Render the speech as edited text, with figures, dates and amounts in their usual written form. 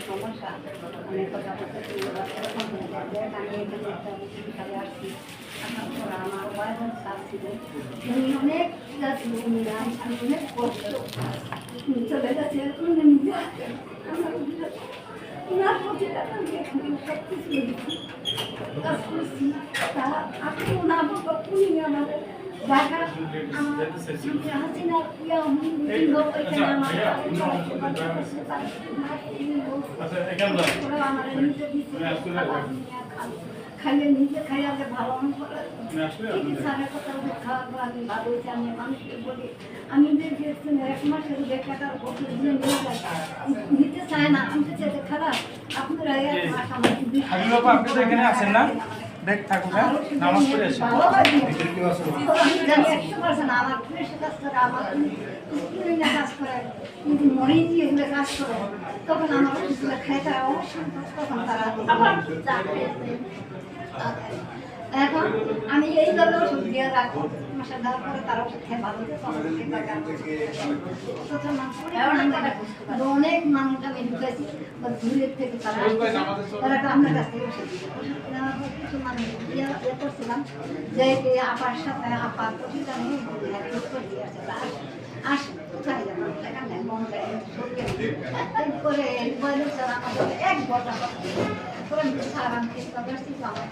সমস্যা আমি কথা বলতে আমি এখানে একটা চিকিৎসালে আসছি আসার পর আমার ওয়াইফের স্যার ছিল উনি অনেক ছিল উনি অনেক কষ্ট চলে গেছে উনি নিজে আমার ওনার প্রতিটা আমি এখানে সব কিছু কাজ করছি তা আপনি ওনার মতো উনি আমাদের ঢাকা আমার হাসিনা খাইয়ে নিজে খাইয়ালে ভালো চিকিৎসার কথা খাওয়াবো আমি ভালো হয়েছে আমি মানুষকে বলি আমি দেখেছি 1 মাসের বেকাটার ওষুধ দিয়ে নিয়ে যাই নিতে চায় না আমি তো চেয়ে খারাপ আপনারা 1 মাস আমাকে এখানে আছেন না দেখ থাকুক হ্যাঁ নামাজ পড়ে আসেন আমার পুলিশের কাজ করে আমার স্কুলিংয়ের কাজ করে কিন্তু মরিচ এগুলো কাজ করে তখন আমার ওষুধগুলো খাই তারা অবশ্যই তখন তারা এখন আমি এই দলে ওষুধ দিয়ে রাখি মাসে দেওয়ার পরে তারা ওষুধ খেয়ে ভালো অনেক মানুষ আমি ঢুকেছি দূরের থেকে তারা আপনার কাছ থেকে ওষুধ নেওয়ার পর কিছু মানুষ ইয়ে করছিলাম যে আপার সাথে আপার ওষুধ আমি আস কোথায় যাবো টাকা নেই মন করে আমাদের 1 বছর স্যার আমি চেষ্টা করছি আমার